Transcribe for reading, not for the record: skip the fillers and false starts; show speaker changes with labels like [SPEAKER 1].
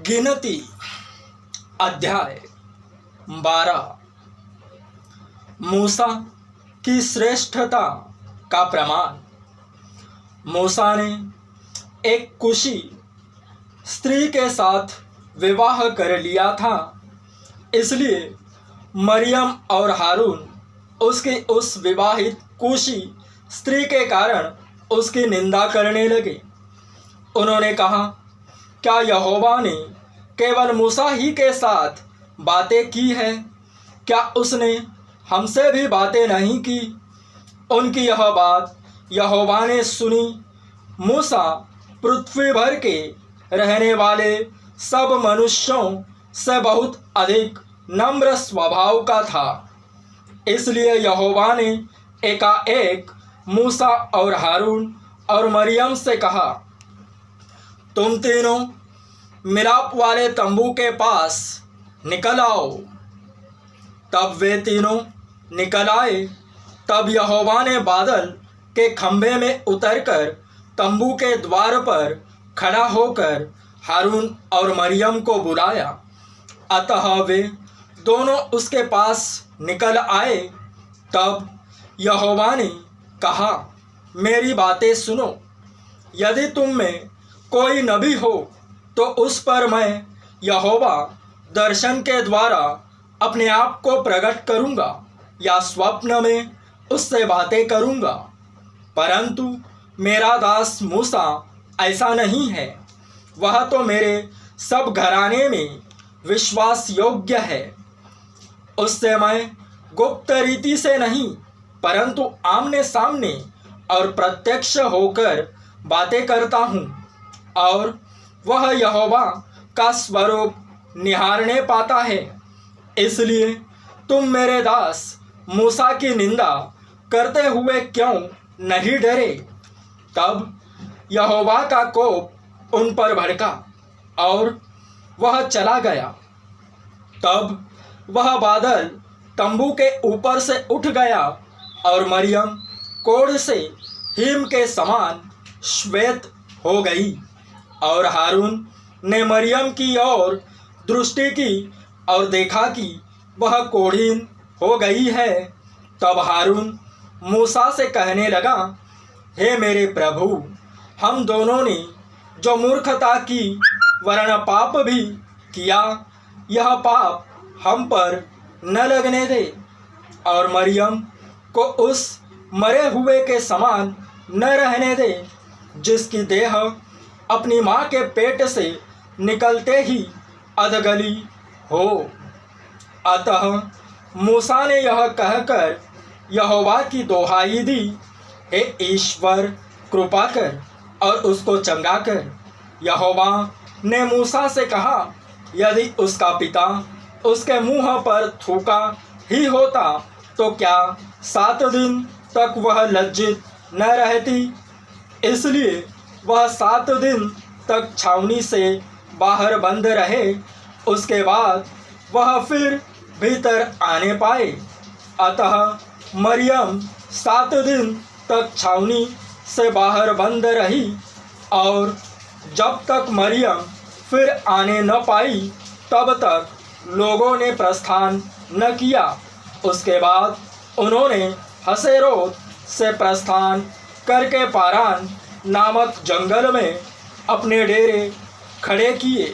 [SPEAKER 1] गिनती अध्याय 12। मूसा की श्रेष्ठता का प्रमाण। मूसा ने एक कुशी स्त्री के साथ विवाह कर लिया था, इसलिए मरियम और हारून उसकी उस विवाहित कुशी स्त्री के कारण उसकी निंदा करने लगे। उन्होंने कहा, क्या यहोवा ने केवल मूसा ही के साथ बातें की है? क्या उसने हमसे भी बातें नहीं की? उनकी यह बात यहोवा ने सुनी। मूसा पृथ्वी भर के रहने वाले सब मनुष्यों से बहुत अधिक नम्र स्वभाव का था, इसलिए यहोवा ने एकाएक मूसा और हारून और मरियम से कहा, तुम तीनों मिलाप वाले तंबू के पास निकल आओ। तब वे तीनों निकल आए। तब यहोवा ने बादल के खंभे में उतरकर तंबू के द्वार पर खड़ा होकर हारून और मरियम को बुलाया। अतः वे दोनों उसके पास निकल आए। तब यहोवा ने कहा, मेरी बातें सुनो। यदि तुम में कोई नबी हो तो उस पर मैं यहोवा दर्शन के द्वारा अपने आप को प्रकट करूँगा या स्वप्न में उससे बातें करूँगा। परंतु मेरा दास मूसा ऐसा नहीं है। वह तो मेरे सब घराने में विश्वास योग्य है। उससे मैं गुप्त रीति से नहीं, परंतु आमने सामने और प्रत्यक्ष होकर बातें करता हूँ, और वह यहोवा का स्वरूप निहारने पाता है। इसलिए तुम मेरे दास मूसा की निंदा करते हुए क्यों नहीं डरे? तब यहोवा का कोप उन पर भड़का और वह चला गया। तब वह बादल तंबू के ऊपर से उठ गया और मरियम कोढ़ से हिम के समान श्वेत हो गई। और हारून ने मरियम की ओर दृष्टि की और देखा कि वह कोढ़ीन हो गई है। तब हारून मूसा से कहने लगा, हे मेरे प्रभु, हम दोनों ने जो मूर्खता की वरन पाप भी किया, यह पाप हम पर न लगने दे, और मरियम को उस मरे हुए के समान न रहने दे, जिसकी देह अपनी माँ के पेट से निकलते ही अधगली हो। अतः मूसा ने यह कहकर यहोवा की दोहाई दी, हे ईश्वर, कृपा कर और उसको चंगा कर। यहोवा ने मूसा से कहा, यदि उसका पिता उसके मुंह पर थूका ही होता तो क्या 7 दिन तक वह लज्जित न रहती? इसलिए वह 7 दिन तक छावनी से बाहर बंद रहे। उसके बाद वह फिर भीतर आने पाए। अतः मरियम 7 दिन तक छावनी से बाहर बंद रही, और जब तक मरियम फिर आने न पाई तब तक लोगों ने प्रस्थान न किया। उसके बाद उन्होंने हसेरोत से प्रस्थान करके पारान नामक जंगल में अपने डेरे खड़े किए।